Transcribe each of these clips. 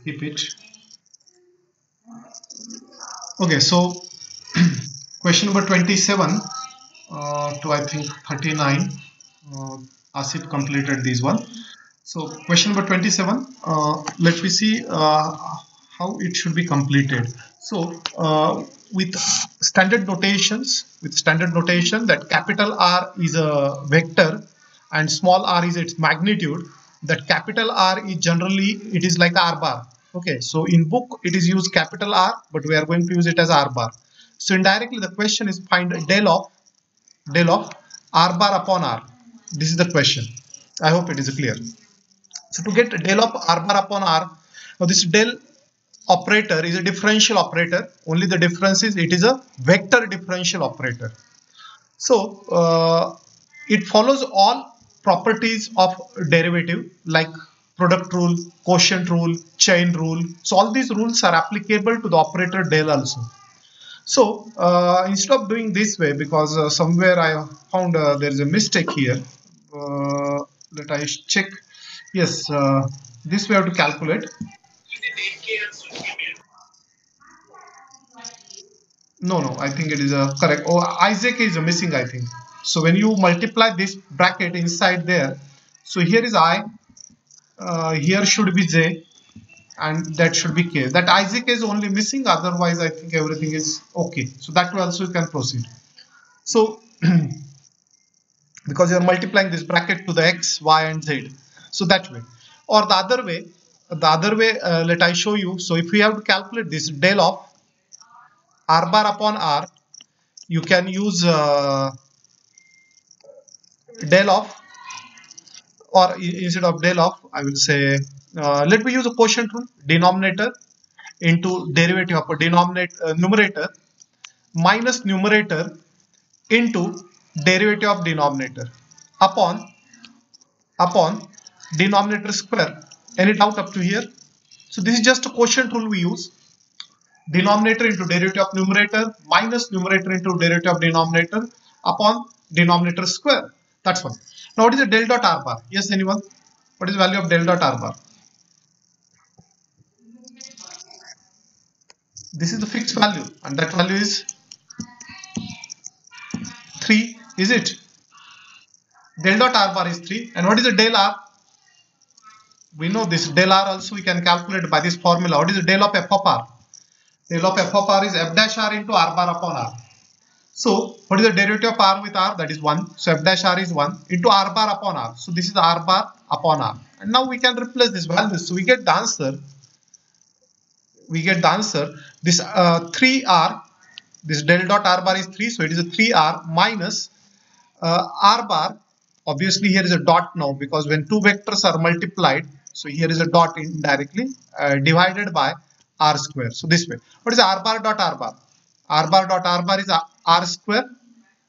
keep it. Okay, so question number 27 to I think 39. Asif completed this one. So question number 27. Let me see how it should be completed. So with standard notation that capital R is a vector and small r is its magnitude, that capital R is generally, it is like R bar. Okay, so in book it is used capital R, but we are going to use it as R bar. So indirectly the question is find del of R bar upon R. This is the question. I hope it is clear. So to get del of R bar upon R, now this del operator is a differential operator. Only the difference is it is a vector differential operator. So it follows all properties of derivative like product rule, quotient rule, chain rule. So all these rules are applicable to the operator del also. So instead of doing this way, because somewhere I found there is a mistake here. Let I check. Yes, this we have to calculate. No, I think it is correct. Oh, Isaac is missing, I think. So when you multiply this bracket inside there, so here is I, here should be J, and that should be K. That Isaac is only missing, otherwise I think everything is okay. So that way also you can proceed. So because you are multiplying this bracket to the X, Y and Z. So that way. Or the other way, let I show you. So if we have to calculate this del of R bar upon R, you can use del of, or instead of del of, I will say, let me use a quotient rule, denominator into derivative of a numerator minus numerator into derivative of denominator upon denominator square. Any doubt up to here? So this is just a quotient rule we use. Denominator into derivative of numerator minus numerator into derivative of denominator upon denominator square. That's one. Now what is the del dot R bar? Yes, anyone? What is the value of del dot R bar? This is the fixed value, and that value is 3, is it? Del dot R bar is 3. And what is the del R? We know this del R also we can calculate by this formula. What is the del of f of R? Del of f of R is f dash R into R bar upon R. So what is the derivative of R with R? That is 1. So f dash R is 1 into R bar upon R. So this is R bar upon R. And now we can replace this value. So we get the answer. This 3R, this del dot R bar is 3. So it is a 3R minus R bar. Obviously here is a dot now, because when two vectors are multiplied, so here is a dot indirectly divided by R square. So this way. What is R bar dot R bar? R bar dot R bar is R square.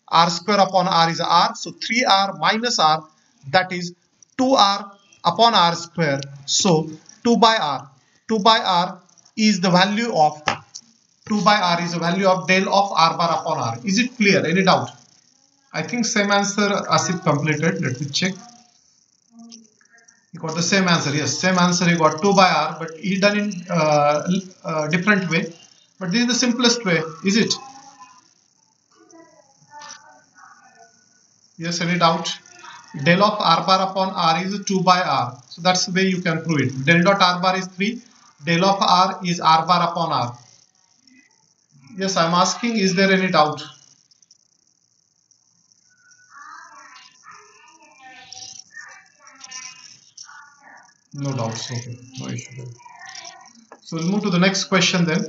R square upon R is R. So 3R minus R, that is 2R upon R square. So 2 by R. 2 by R is the value of del of R bar upon R. Is it clear? Any doubt? I think same answer Asif completed. Let me check. He got the same answer. Yes, same answer. He got 2 by R, but he done in different way. But this is the simplest way, is it? Yes, any doubt? Del of R bar upon R is 2 by R. So that's the way you can prove it. Del dot R bar is 3. Del of R is R bar upon R. Yes, I'm asking, is there any doubt? No doubts. Okay, no issue. So we'll move to the next question then.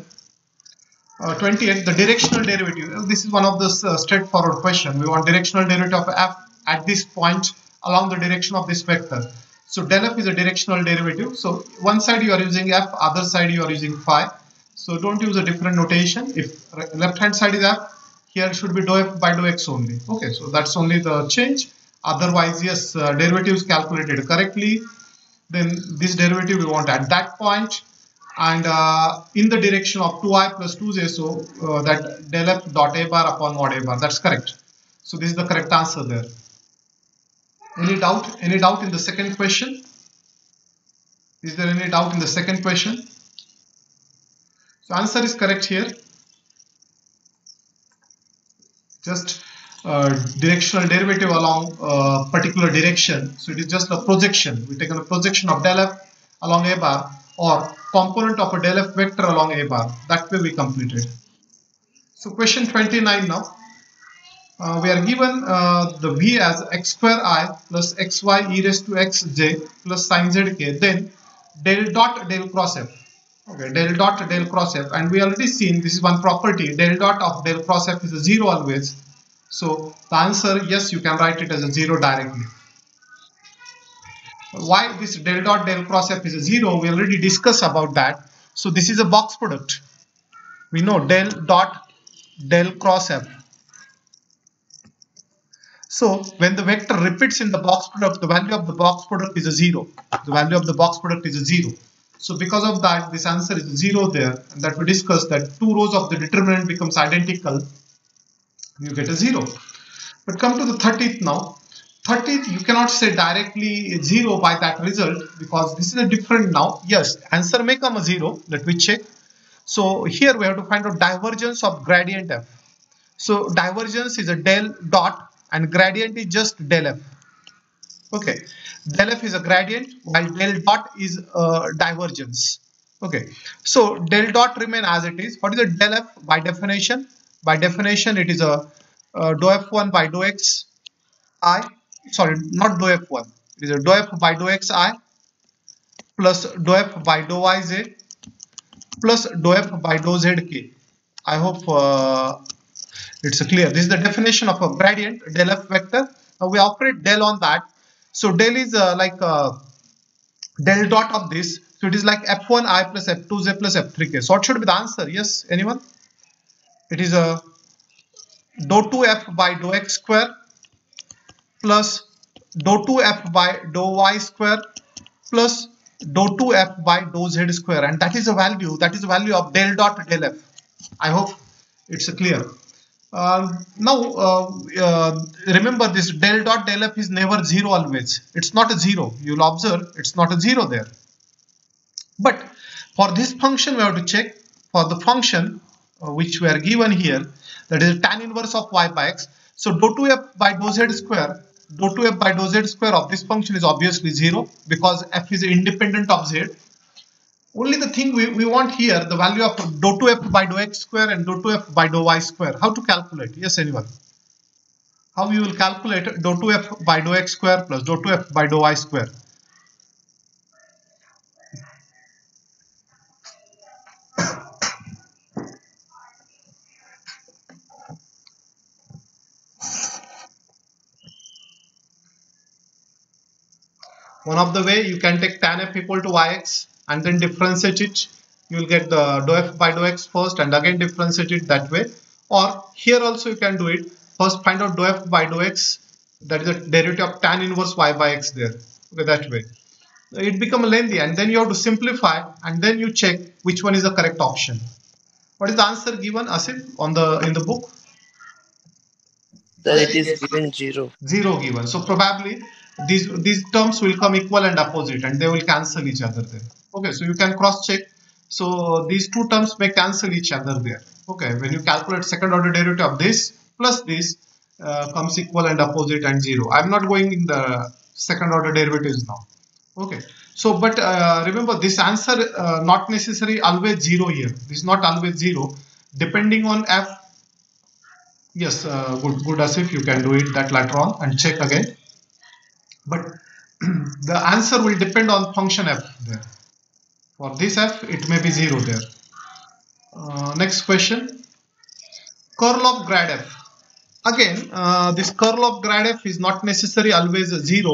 28, the directional derivative. This is one of the straightforward question. We want directional derivative of f at this point along the direction of this vector. So del f is a directional derivative. So one side you are using f, other side you are using phi. So don't use a different notation. If left hand side is f, here should be dou f by dou x only. Okay, so that's only the change. Otherwise, yes, derivative is calculated correctly. Then this derivative we want at that point, and in the direction of 2i plus 2j, so that del f dot a bar upon mod a bar. That's correct. So this is the correct answer there. Any doubt? Any doubt in the second question? Is there any doubt in the second question? So answer is correct here. Just directional derivative along particular direction. So it is just a projection. We take a projection of del f along a bar or component of a del f vector along a bar. That way we completed. So question 29 now. We are given the v as x square I plus xy e raised to xj plus sin zk, then del dot del cross f. Okay, del dot del cross f, and we already seen this is one property. Del dot of del cross f is a 0 always. So the answer, yes, you can write it as a 0 directly. Why this del dot del cross f is a 0? We already discussed about that. So this is a box product. We know del dot del cross f. So when the vector repeats in the box product, the value of the box product is a 0. The value of the box product is a 0. So because of that, this answer is a 0 there, and that we discussed that two rows of the determinant becomes identical. You get a 0. But come to the 30th now. 30th, you cannot say directly 0 by that result because this is a different now. Yes, answer may come a 0. Let me check. So here we have to find out divergence of gradient f. So divergence is a del dot and gradient is just del f. Okay, del f is a gradient while del dot is divergence. Okay, so del dot remain as it is. What is a del f by definition? By definition, it is a dou f1 by dou x I. Sorry, not dou f1. It is a dou f by dou x I plus dou f by dou yz plus dou f by dou zk. I hope it's clear. This is the definition of a gradient del f vector. Now we operate del on that. So del is like del dot of this. So it is like f1i plus f2j plus f3k. So what should be the answer? Yes, anyone? It is a dou 2f by dou x square plus dou 2f by dou y square plus dou 2f by dou z square, and that is the value. That is the value of del dot del f. I hope it's clear. Remember this del dot del f is never 0 always. It's not a 0. You'll observe it's not a 0 there. But for this function we have to check for the function which we are given here, that is tan inverse of y by x. So dou 2f by dou z square, dou 2f by dou z square of this function is obviously 0 because f is independent of z. Only the thing we want here, the value of dou 2f by dou x square and dou 2f by dou y square. How to calculate? Yes, anyone? How you will calculate dou 2f by dou x square plus dou 2f by dou y square? One of the way you can take tan f equal to yx and then differentiate it. You will get the dou f by dou x first and again differentiate it that way. Or here also you can do it. First find out dou f by dou x, that is the derivative of tan inverse y by x there. Okay, that way. It becomes lengthy and then you have to simplify and then you check which one is the correct option. What is the answer given, Asif, on in the book? That it is given 0. 0 given. So probably these terms will come equal and opposite and they will cancel each other there. Okay, so you can cross check. So these two terms may cancel each other there. Okay, when you calculate second order derivative of this plus this comes equal and opposite and 0. I'm not going in the second order derivatives now. Okay, so but remember this answer not necessarily always 0 here. This is not always 0 depending on f. Yes, good Asif, you can do it that later on and check again. But the answer will depend on function f there. For this f, it may be 0 there. Next question. Curl of grad f. Again, this curl of grad f is not necessarily always a 0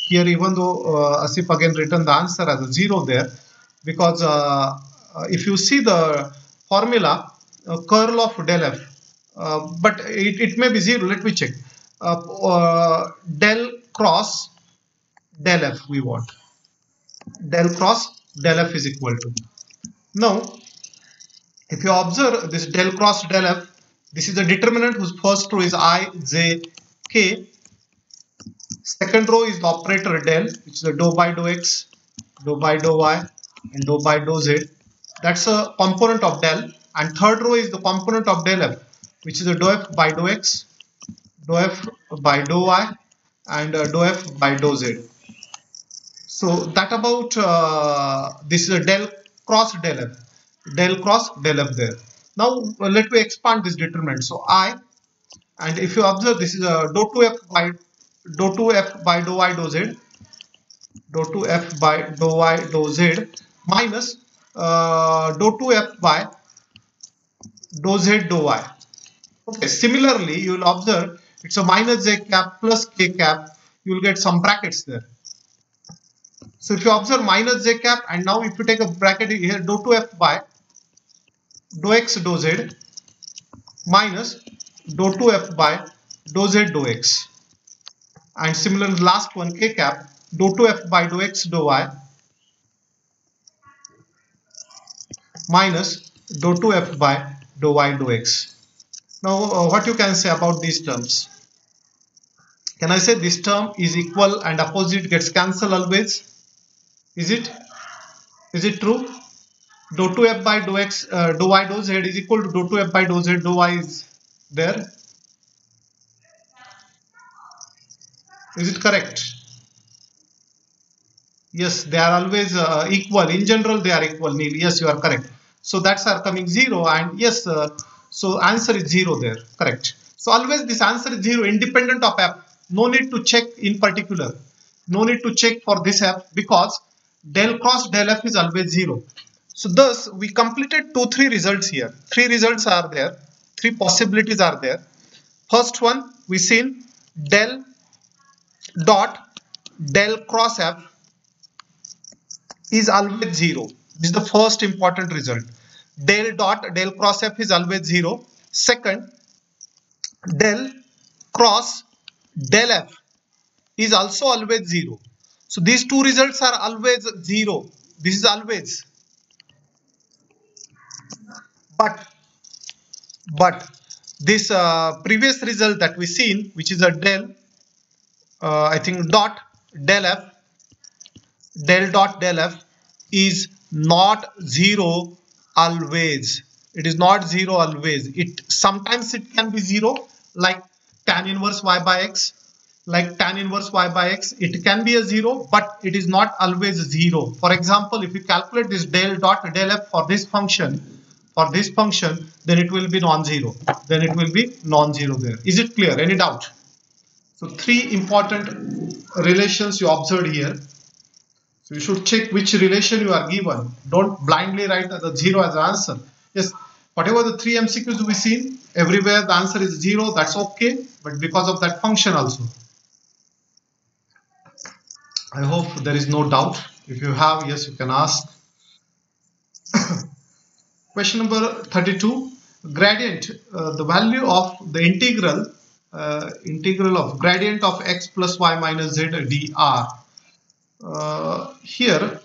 here, even though Asif again written the answer as a 0 there, because if you see the formula, curl of del f, but it may be 0. Let me check. Del cross del f we want. Del cross del f is equal to. Now, if you observe this del cross del f, this is the determinant whose first row is I, j, k. Second row is the operator del, which is the dou by dou x, dou by dou y, and dou by dou z. That's a component of del. And third row is the component of del f, which is a dou f by dou x, dou f by dou y, and dou f by dou z. So that about this is a del cross del f, del cross del f there. Now let me expand this determinant. So I, and if you observe, this is a dou 2f by dou y dou z, dou 2f by dou y dou z minus dou 2f by dou z dou y. Okay, similarly you will observe it's a minus j cap plus k cap. You will get some brackets there. So if you observe minus j cap, and now if you take a bracket here, dou 2f by dou x dou z minus dou 2f by dou z dou x, and similarly last one k cap, dou 2f by dou x dou y minus dou 2f by dou y dou x. Now what you can say about these terms? Can I say this term is equal and opposite gets cancelled always? Is it true? Dou 2f by dou x dou y dou z is equal to dou 2f by dou z dou y is there. Is it correct? Yes, they are always equal. In general, they are equal. Neil, yes, you are correct. So that's are coming 0, and yes, so answer is 0 there. Correct. So always this answer is 0 independent of f. No need to check in particular. No need to check for this f, because del cross del f is always 0. So thus we completed 3 results here. 3 results are there. 3 possibilities are there. First one we seen del dot del cross f is always 0. This is the first important result. Del dot del cross f is always 0. Second, del cross del f is also always 0. So these 2 results are always 0. This is always. But this previous result that we seen, which is a del, I think dot del f, del dot del f is not 0 always. It is not 0 always. It sometimes it can be 0, like tan inverse y by x. Like tan inverse y by x, it can be a 0, but it is not always 0. For example, if you calculate this del dot del f for this function, then it will be non-zero. Then it will be non-zero there. Is it clear? Any doubt? So 3 important relations you observed here. So you should check which relation you are given. Don't blindly write the 0 as an answer. Yes, whatever the 3 MCQs we seen, everywhere the answer is 0. That's okay, but because of that function also. I hope there is no doubt. If you have, yes, you can ask. Question number 32. Gradient, the value of the integral of gradient of x plus y minus z dr. Here,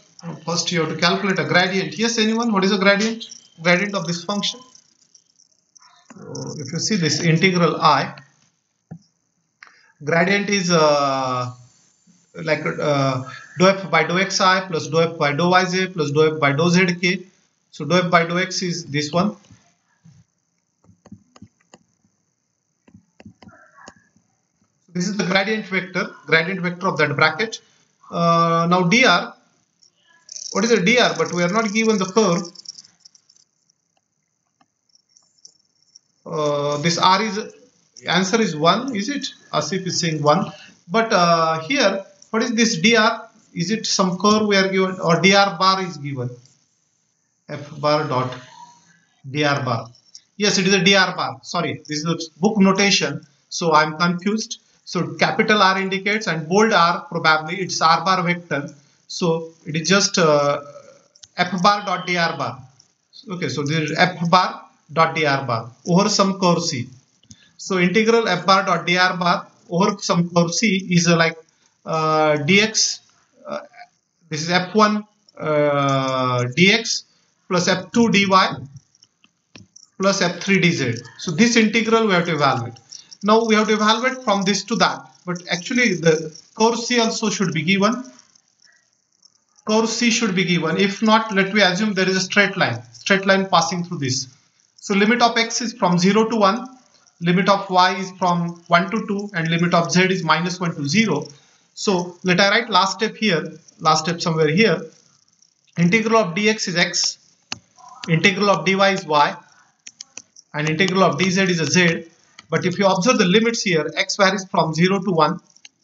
first you have to calculate a gradient. Yes, anyone? What is a gradient? Gradient of this function. So if you see this integral I, gradient is like dou f by dou xi plus dou f by dou yj plus dou f by dou zk. So dou f by dou x is this one. This is the gradient vector of that bracket. Now dr, what is the dr? But we are not given the curve. This r is, answer is 1, is it? Asif is saying 1. But here, what is this dr? Is it some curve we are given, or dr bar is given? F bar dot dr bar. Yes, it is a dr bar. Sorry, this is a book notation, so I am confused. So capital R indicates, and bold R probably it's r bar vector. So it is just f bar dot dr bar. Okay, so this is f bar dot dr bar over some curve C. So integral f bar dot dr bar over some curve C is like dx. This is f1 dx plus f2 dy plus f3 dz. So this integral we have to evaluate. Now we have to evaluate from this to that, but actually the curve C also should be given. curve C should be given. If not, let me assume there is a straight line passing through this. So limit of x is from 0 to 1, limit of y is from 1 to 2, and limit of z is -1 to 0. So let I write last step here, last step somewhere here. Integral of dx is x, integral of dy is y, and integral of dz is a z. But if you observe the limits here, x varies from 0 to 1,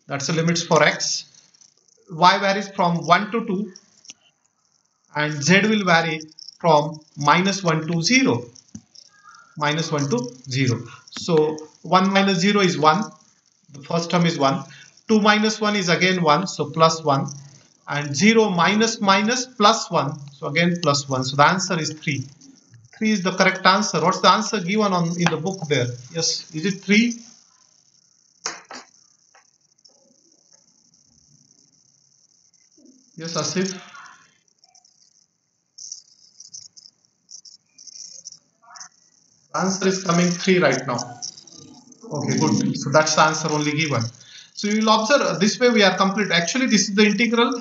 that's the limits for x, y varies from 1 to 2, and z will vary from -1 to 0. -1 to 0. So 1 minus 0 is 1, the first term is 1. 2 minus 1 is again 1, so plus 1. And 0 minus minus plus 1, so again plus 1. So the answer is 3. 3 is the correct answer. What's the answer given in the book there? Yes, is it 3? Yes, Asif. The answer is coming 3 right now. Okay, good. So that's the answer only given. So you will observe this way we are complete. Actually, this is the integral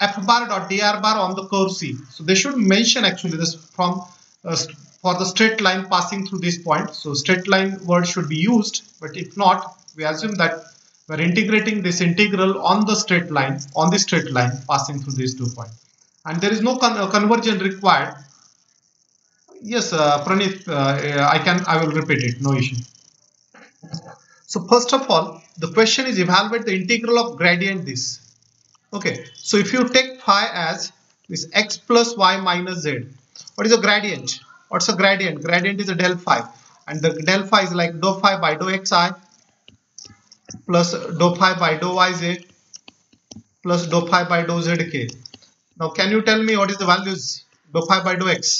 f bar dot dr bar on the curve C. So they should mention actually this from for the straight line passing through this point. So straight line word should be used, but if not, we assume that we are integrating this integral on the straight line passing through these 2 points, and there is no conversion required. Yes, Pranit, I will repeat it, no issue. So first of all, the question is evaluate the integral of gradient this. Okay, so if you take phi as this x plus y minus z, what is a gradient? What's a gradient? Gradient is a del phi, and the del phi is like dou phi by dou xi plus dou phi by dou yz plus dou phi by dou zk. Now can you tell me what is the values dou phi by dou x?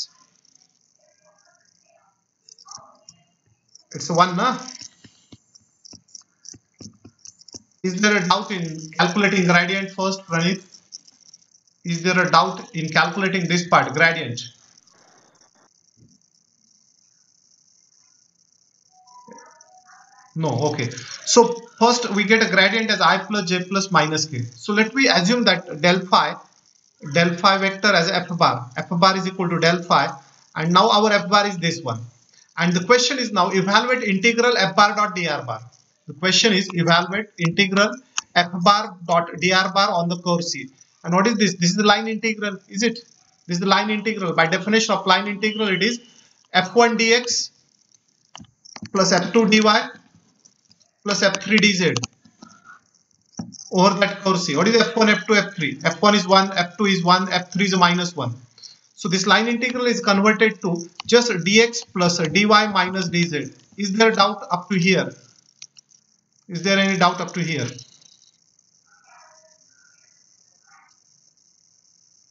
It's 1, na? Is there a doubt in calculating gradient first, Pranit? Is there a doubt in calculating this part, gradient? No, okay. So first we get a gradient as I plus j plus minus k. So let me assume that del phi vector as f bar is equal to del phi, and now our f bar is this one. And the question is now evaluate integral f bar dot dr bar. The question is evaluate integral f bar dot dr bar on the curve C. And what is this? This is the line integral, is it? This is the line integral. By definition of line integral, it is f1 dx plus f2 dy plus f3 dz over that curve C. What is f1, f2, f3? f1 is 1, f2 is 1, f3 is a minus 1. So this line integral is converted to just dx plus dy minus dz. Is there a doubt up to here? Is there any doubt up to here?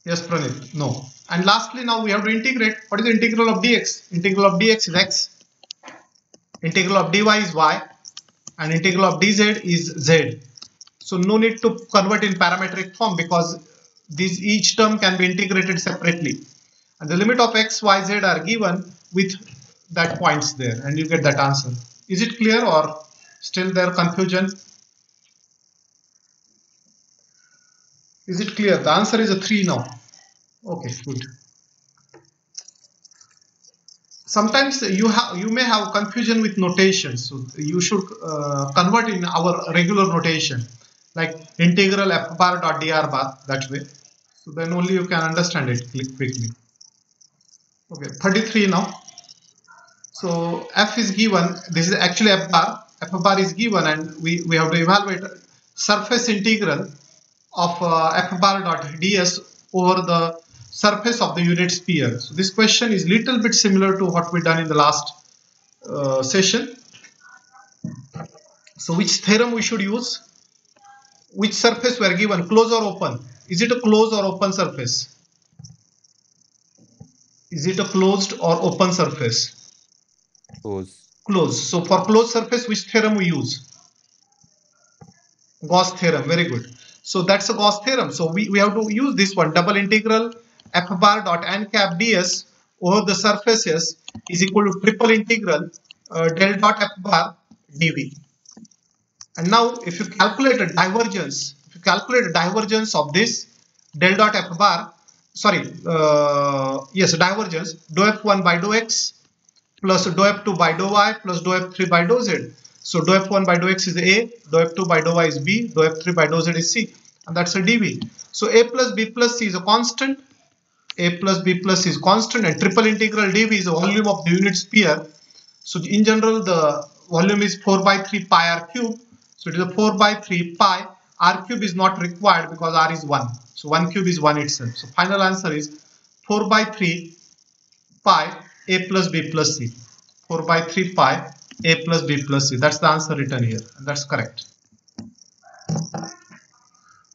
Yes, Pranit. No. And lastly, now we have to integrate. What is the integral of dx? Integral of dx is x. Integral of dy is y. And integral of dz is z. So no need to convert in parametric form because each term can be integrated separately. And the limit of x, y, z are given with that points there, and you get that answer. Is it clear or still there confusion? Is it clear? The answer is a 3 now. Okay, good. Sometimes you may have confusion with notations, so you should convert in our regular notation, like integral f bar dot dr bar, that way. So then only you can understand it quickly. Okay, 33 now. So f is given. This is actually f bar. F bar is given, and we have to evaluate surface integral of f bar dot ds over the surface of the unit sphere. So this question is little bit similar to what we done in the last session. So which theorem we should use? Which surface were given, close or open? Is it a closed or open surface? Is it a closed or open surface? Closed. So for closed surface, which theorem we use? Gauss theorem. Very good. So that's a Gauss theorem. So we have to use this one. Double integral f bar dot n cap ds over the surfaces is equal to triple integral del dot f bar dv. And now if you calculate a divergence, of this, del dot f bar, sorry, yes, divergence dou f1 by dou x plus dou f2 by dou y plus dou f3 by dou z. So dou f1 by dou x is A, dou f2 by dou y is B, dou f3 by dou z is C, and that's a dV. So A plus B plus C is a constant, A plus B plus C is constant, and triple integral dV is the volume of the unit sphere. So in general, the volume is 4 by 3 pi r cube. So it is a 4 by 3 pi. R cube is not required because r is 1. So 1 cube is 1 itself. So final answer is 4 by 3 pi A plus B plus C. 4 by 3 pi A plus B plus C. That's the answer written here. And that's correct.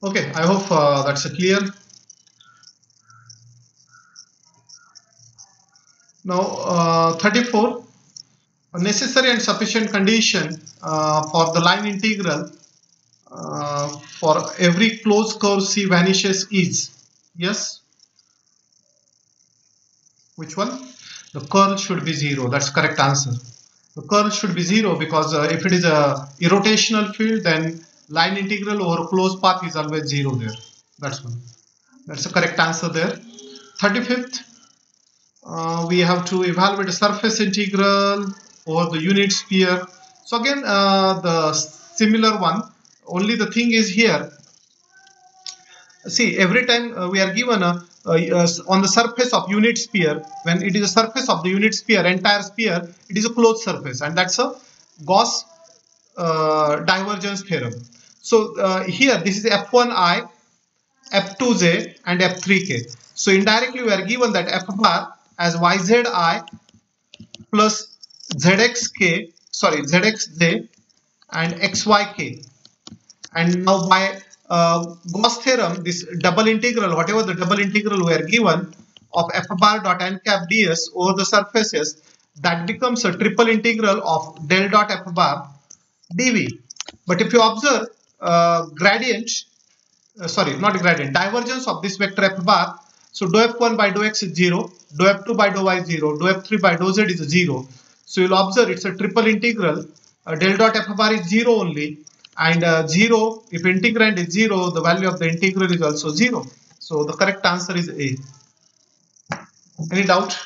Okay, I hope that's clear. Now 34. A necessary and sufficient condition for the line integral for every closed curve C vanishes is, yes, which one? The curl should be 0. That's correct answer. The curl should be 0 because if it is a irrotational field, then line integral over closed path is always 0 there. That's one. That's the correct answer there. 35th, we have to evaluate a surface integral over the unit sphere. So again, the similar one. Only the thing is here, see, every time we are given on the surface of unit sphere, when it is a surface of the unit sphere, entire sphere, it is a closed surface, and that's a Gauss divergence theorem. So here this is F1i, F2j and F3k. So indirectly we are given that F bar as yzi plus zxk, sorry, zxj and xyk. And now by Gauss theorem, this double integral, whatever the double integral we are given of f bar dot n cap ds over the surfaces, that becomes a triple integral of del dot f bar dv. But if you observe gradient, sorry, not gradient, divergence of this vector f bar, so dou f1 by dou x is 0, dou f2 by dou y is 0, dou f3 by dou z is 0. So you'll observe it's a triple integral, del dot f bar is 0 only, and 0, if integrand is 0, the value of the integral is also 0. So the correct answer is A. Any doubt?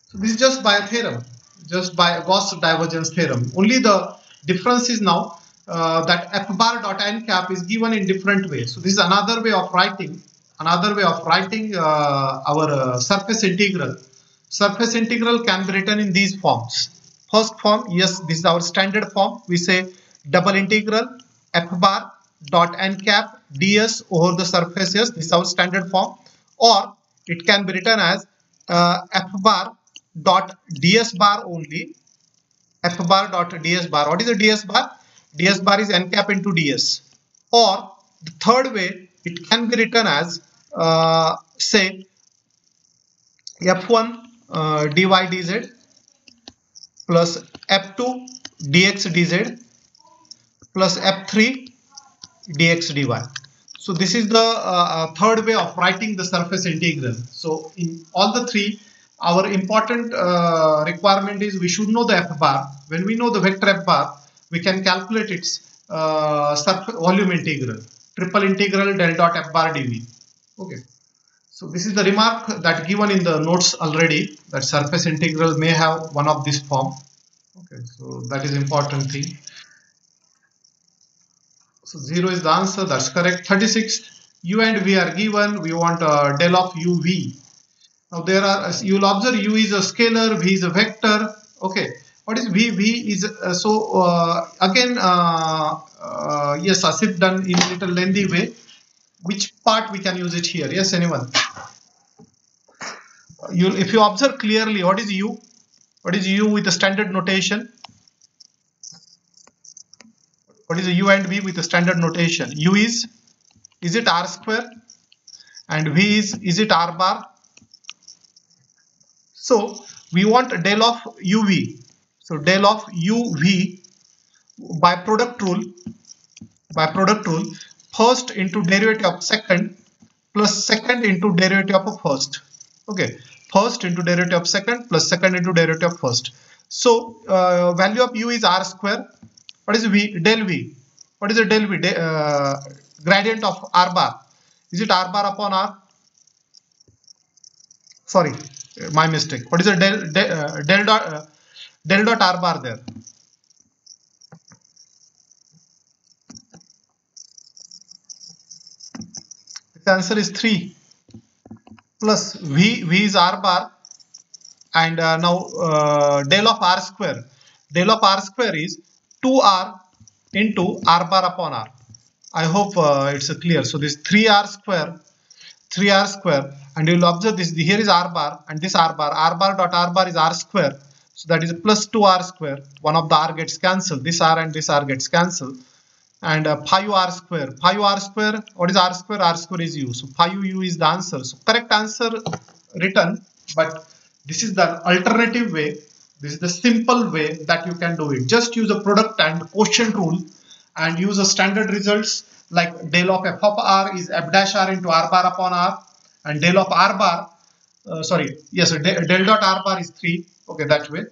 So this is just by a theorem, just by a Gauss divergence theorem. Only the difference is now that f bar dot n cap is given in different ways. So this is another way of writing, our surface integral. Surface integral can be written in these forms. First form, yes, this is our standard form. We say double integral f bar dot n cap ds over the surface. Yes, this is our standard form. Or it can be written as f bar dot ds bar only. F bar dot ds bar. What is the ds bar? Ds bar is n cap into ds. Or the third way, it can be written as say f1 dy dz plus f2 dx dz plus f3 dx dy. So this is the third way of writing the surface integral. So in all the three, our important requirement is we should know the f bar. When we know the vector f bar, we can calculate its volume integral, triple integral del dot f bar dv. Okay. So this is the remark that given in the notes already, that surface integral may have one of this form. Okay, so that is important thing. So 0 is the answer, that's correct. 36, u and v are given, we want del of uv. Now there are, you will observe u is a scalar, v is a vector. Okay, what is v? V is, again, yes, Asif done in a little lengthy way. Which part we can use it here? Yes, anyone? If you observe clearly, what is u? What is u with the standard notation? What is the u and v with the standard notation? U is it r square? And v is it r bar? So we want del of uv. So del of uv by product rule, first into derivative of second plus second into derivative of first. Okay, first into derivative of second plus second into derivative of first. So value of u is r square. What is v? Del v. What is the del V? Gradient of R bar. Is it R bar upon R? Sorry, my mistake. What is the del dot R bar there? The answer is 3 plus V is R bar, and now del of R square. Del of R square is 2R into R bar upon R. I hope it's clear. So this 3R square, and you will observe this. Here is R bar and this R bar. R bar dot R bar is R square. So that is plus 2R square. One of the R gets cancelled. This R and this R gets cancelled. And pi u R square. Pi u R square. What is R square? R square is U. So pi u is the answer. So correct answer written. But this is the alternative way. This is the simple way that you can do it. Just use a product and quotient rule and use a standard results like del of f of r is f dash r into r bar upon r, and del of r bar, del dot r bar is 3. Okay, that way.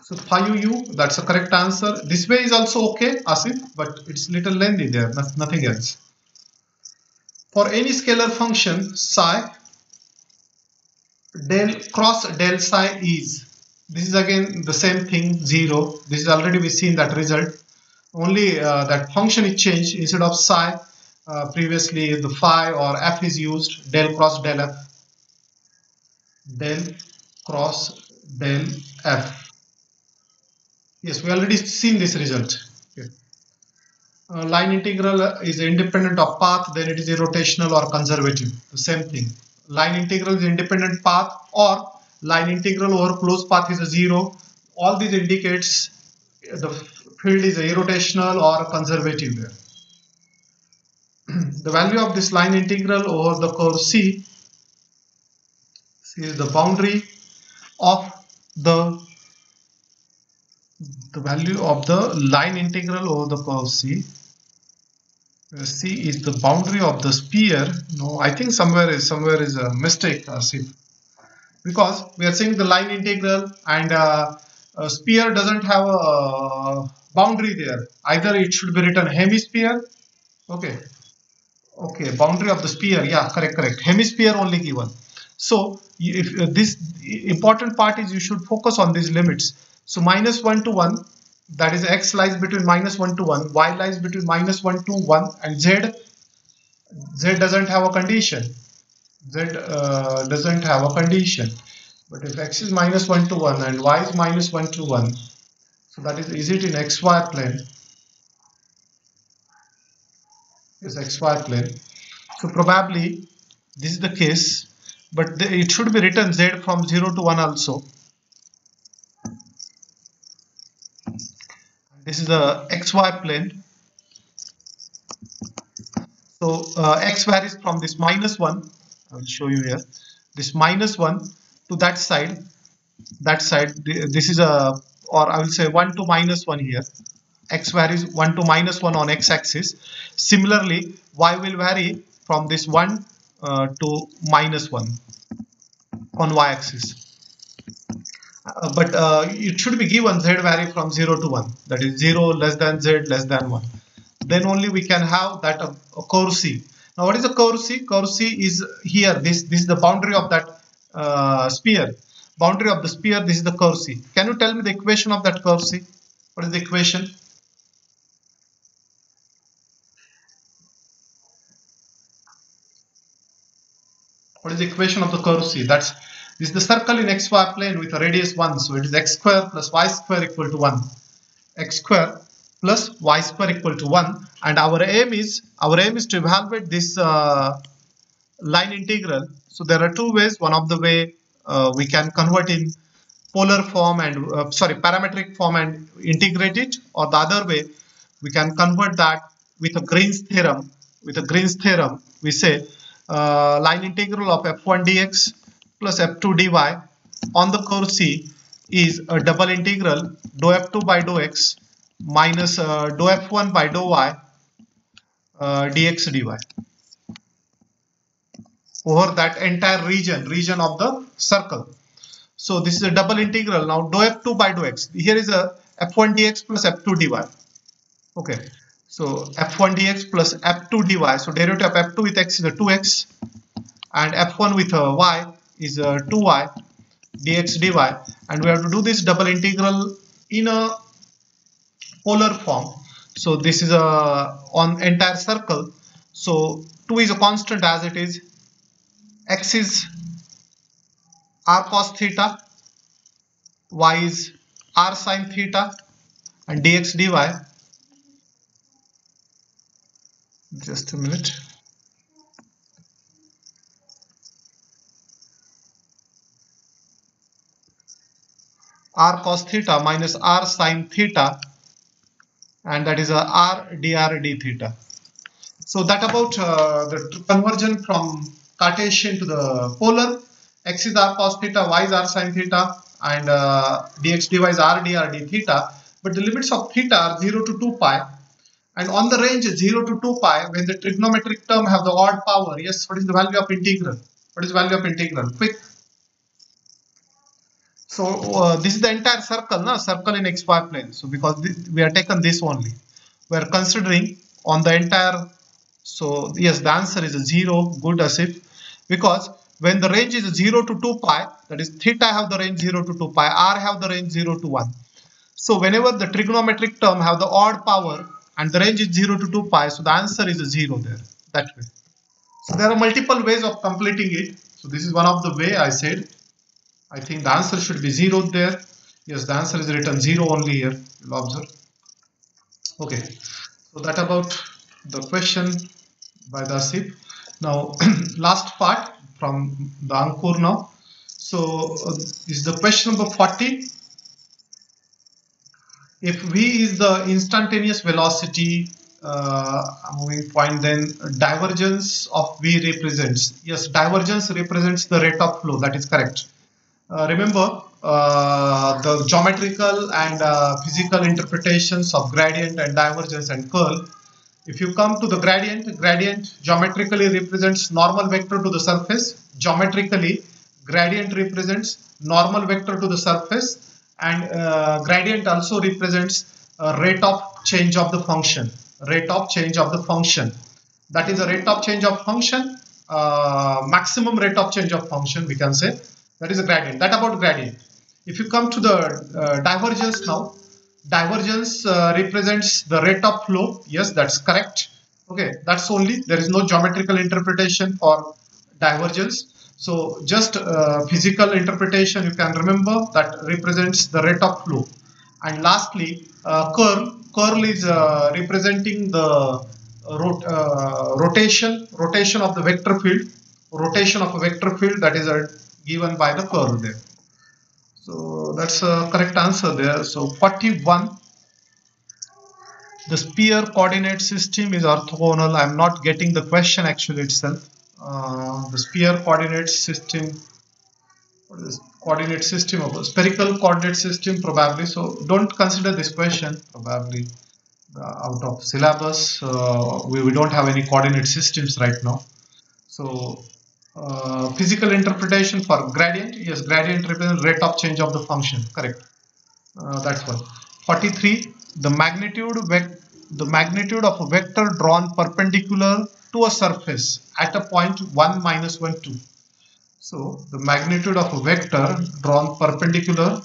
So phi u, that's the correct answer. This way is also okay, Asif, but it's little lengthy there, nothing else. For any scalar function, psi, del cross del psi is, this is again the same thing, 0. This is already we seen that result. Only that function is changed. Instead of psi, previously the phi or f is used, del cross del f. Del cross del f. Yes, we already seen this result. Okay. Line integral is independent of path, then it is irrotational or conservative. The same thing. Line integral is independent path, or line integral over closed path is a 0. All these indicates the field is irrotational or conservative there. The value of this line integral over the curve C is the boundary of the value of the line integral over the curve C. C is the boundary of the sphere. No, I think somewhere is a mistake, Asif, because we are saying the line integral and a sphere doesn't have a boundary there. Either it should be written hemisphere. Okay, boundary of the sphere. Yeah, correct. Hemisphere only given. So if this important part is, you should focus on these limits. So -1 to 1. That is x lies between -1 to 1, y lies between -1 to 1, and z doesn't have a condition. Doesn't have a condition. But if x is -1 to 1 and y is -1 to 1, so that is it in xy plane? Is xy plane. So probably this is the case, but it should be written z from 0 to 1 also. This is the xy plane. So x varies from this -1. I will show you here. This -1 to that side. This is a, or I will say 1 to -1 here. X varies 1 to -1 on x-axis. Similarly, y will vary from this 1 to -1 on y-axis. But it should be given z vary from 0 to 1. That is 0 less than z less than 1. Then only we can have that a curve C. Now what is the curve C? Curve C is here. This is the boundary of that sphere. Boundary of the sphere. This is the curve C. Can you tell me the equation of that curve C? What is the equation? What is the equation of the curve C? This is the circle in xy plane with a radius 1. So it is x square plus y square equal to 1. X square plus y square equal to 1. And our aim is to evaluate this line integral. So there are two ways. One of the way we can convert in polar form and parametric form and integrate it, or the other way we can convert that with a Green's theorem. With a Green's theorem, we say line integral of f1 dx plus f2 dy on the curve C is a double integral dou f2 by dou x minus dou f1 by dou y dx dy over that entire region of the circle. So this is a double integral. Now dou f2 by dou x. Here is a f1 dx plus f2 dy. Okay, so f1 dx plus f2 dy. So derivative of f2 with x is a 2x, and f1 with y is 2y dx dy, and we have to do this double integral in a polar form. So this is on entire circle. So 2 is a constant as it is, x is r cos theta, y is r sin theta, and dx dy, just a minute, r cos theta minus r sin theta, and that is a r dr d theta. So that about the conversion from Cartesian to the polar. X is r cos theta, y is r sin theta, and dx dy is r dr d theta. But the limits of theta are 0 to 2 pi, and on the range 0 to 2 pi, when the trigonometric term have the odd power, yes, what is the value of integral? What is the value of integral? Quick. So this is the entire circle, na? Circle in xy plane. So because we are taken this only, we are considering on the entire. So yes, the answer is 0. Good, Asif. Because when the range is 0 to 2 pi, that is theta have the range 0 to 2 pi, r have the range 0 to 1. So whenever the trigonometric term have the odd power and the range is 0 to 2 pi, so the answer is 0 there, that way. So there are multiple ways of completing it. So this is one of the way I said. I think the answer should be 0 there. Yes, the answer is written 0 only here. You'll observe. Okay, so that about the question by the Asif. Now, last part from the Ankur now. So, is the question number 40. If v is the instantaneous velocity moving point, then divergence of v represents. Yes, divergence represents the rate of flow. That is correct. Remember the geometrical and physical interpretations of gradient and divergence and curl. If you come to the gradient geometrically represents normal vector to the surface. Geometrically, gradient represents normal vector to the surface, and gradient also represents rate of change of the function. Rate of change of the function. That is a rate of change of function, maximum rate of change of function, we can say. That is a gradient. That about gradient. If you come to the divergence now, divergence represents the rate of flow. Yes, that's correct. Okay, that's only. There is no geometrical interpretation for divergence. So just physical interpretation you can remember that represents the rate of flow. And lastly, curl. Curl is representing the rotation of the vector field. Rotation of a vector field, that is given by the curl there. So that's a correct answer there. So 41, the sphere coordinate system is orthogonal. I am not getting the question actually itself. The sphere coordinate system, what is coordinate system of a spherical coordinate system probably. So don't consider this question probably out of syllabus. We don't have any coordinate systems right now. So physical interpretation for gradient. Yes, gradient represents rate of change of the function. Correct. That's one. 43. The magnitude of a vector drawn perpendicular to a surface at a point 1, -1, 2. So the magnitude of a vector drawn perpendicular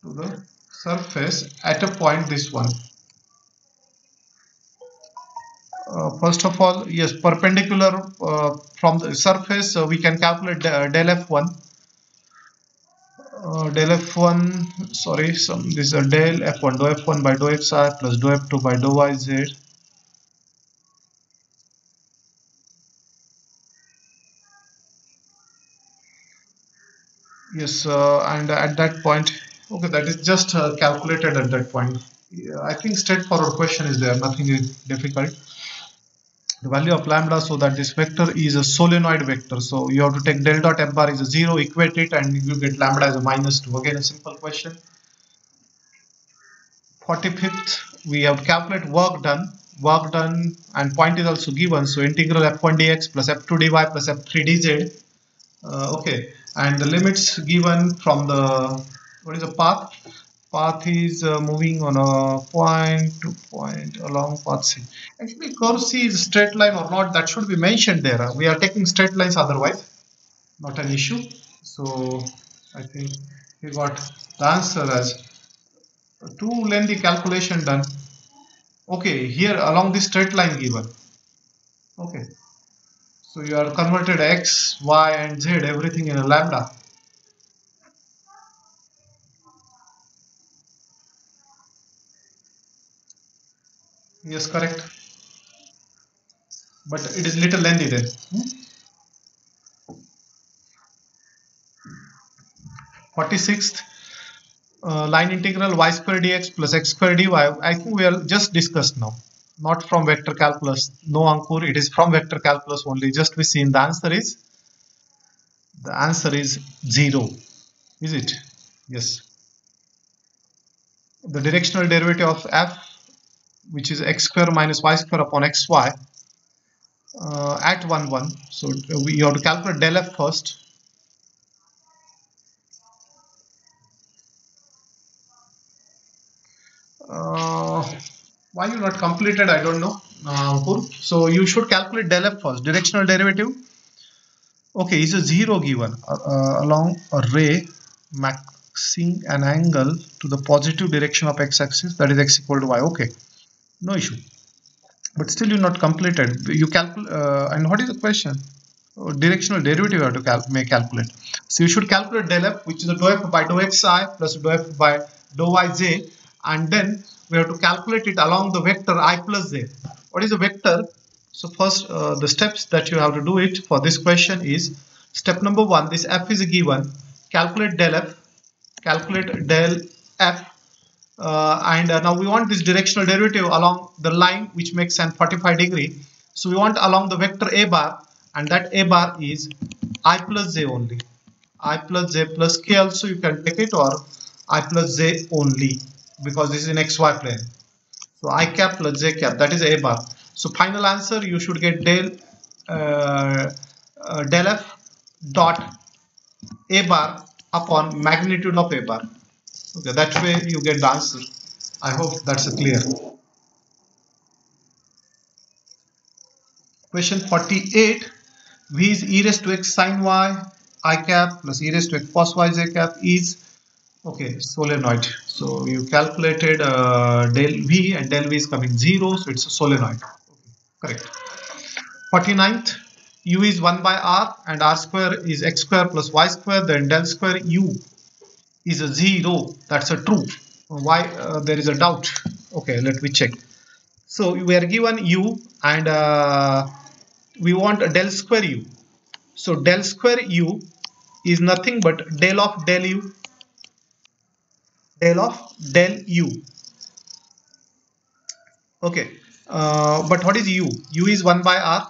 to the surface at a point this one. First of all, yes, perpendicular from the surface, we can calculate del f1. Del f1, sorry, this is a del f1, dou f1 by dou xi plus dou f2 by dou yz. Yes, and at that point, okay, that is just calculated at that point. Yeah, I think straightforward question is there, nothing is difficult. The value of lambda, so that this vector is a solenoid vector. So you have to take del dot f bar is a 0, equate it, and you get lambda as a -2. Again, a simple question. 45th, we have to calculate work done. Work done and point is also given. So integral f1 dx plus f2 dy plus f3 dz. Okay, and the limits given from the, what is the path? path is moving on a point to point along path C. Actually, curve C is straight line or not, that should be mentioned there. We are taking straight lines otherwise, not an issue. So I think we got the answer as too lengthy calculation done. Okay, here along this straight line given. Okay, so you are converted x, y, and z everything in a lambda. Yes, correct. But it is little lengthy then. 46th line integral y square dx plus x square dy. I think we are just discussed now. Not from vector calculus. No, Ankur, it is from vector calculus only. Just we seen the answer is 0. Is it? Yes. The directional derivative of f, which is x square minus y square upon xy at 1 1. So we have to calculate del f first. Why you not completed? I don't know. So you should calculate del f first. Directional derivative. Okay, is a 0 given along a ray maxing an angle to the positive direction of x-axis, that is x equal to y. Okay, no issue. But still you not completed. You calculate and what is the question? Directional derivative you have to calculate. So you should calculate del f, which is the dou f by dou xi plus dou f by dou yj, and then we have to calculate it along the vector I plus j. What is the vector? So first the steps that you have to do it for this question is step number 1. This f is given. Calculate del f. Calculate del f. And now we want this directional derivative along the line which makes an 45 degree. So we want along the vector a bar, and that a bar is I plus j only. I plus j plus k also you can take it, or I plus j only, because this is in xy plane. So I cap plus j cap, that is a bar. So final answer you should get del f dot a bar upon magnitude of a bar. Okay, that way you get the answer. I hope that's clear. Question 48. V is e raised to x sin y I cap plus e raised to x cos y j cap is, okay, solenoid. So you calculated del v, and del v is coming 0, so it's a solenoid. Okay, correct. 49th, u is 1 by r and r square is x square plus y square, then del square u is a 0. That's a true. Why there is a doubt? Okay, let me check. So we are given u, and we want a del square u. So del square u is nothing but del of del u. Del of del u. Okay, but what is u? U is 1 by r.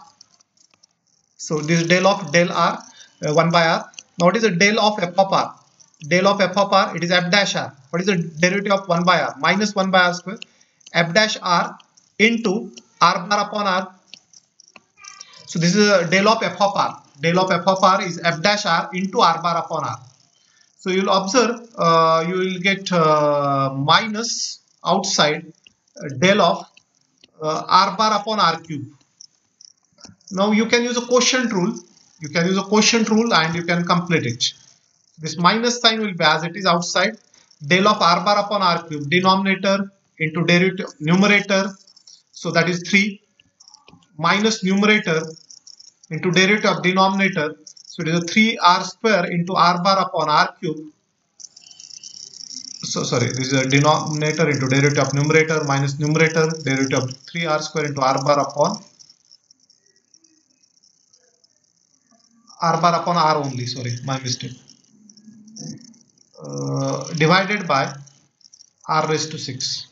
So this del of del r, 1 by r. Now what is the del of f of r? Del of f of r, it is f dash r. What is the derivative of 1 by r? Minus 1 by r square. F dash r into r bar upon r. So this is a del of f of r. Del of f of r is f dash r into r bar upon r. So you will observe, you will get minus outside del of r bar upon r cube. Now you can use a quotient rule. You can use a quotient rule and you can complete it. This minus sign will be as it is outside. Del of r bar upon r cube, denominator into derivative numerator. So that is 3 minus numerator into derivative of denominator. So it is a 3r square into r bar upon r cube. So sorry, this is a denominator into derivative of numerator minus numerator, derivative of 3r square into r bar upon r only. Sorry, my mistake. Divided by r raised to 6.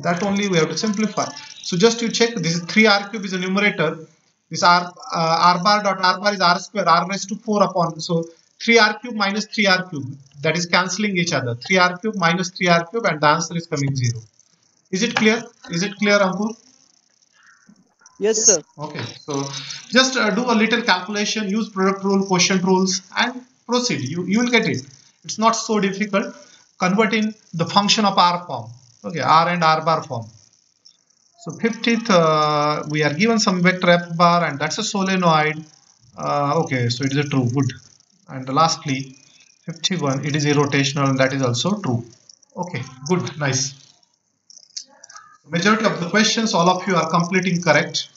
That only we have to simplify. So just you check, this is 3r cube is a numerator. This r bar dot r bar is r square, r raised to 4 upon. So 3r cube minus 3r cube, that is cancelling each other. 3r cube minus 3r cube, and the answer is coming 0. Is it clear? Is it clear, Ankur? Yes, sir. Okay, so just do a little calculation, use product rule, quotient rules, and proceed. You will get it. It's not so difficult. converting the function of R form. Okay, R and R bar form. So 50th, we are given some vector F bar, and that's a solenoid. Okay, so it is a true, good. And lastly, 51, it is irrotational, and that is also true. Okay, good, nice. Majority of the questions, all of you are completing correct.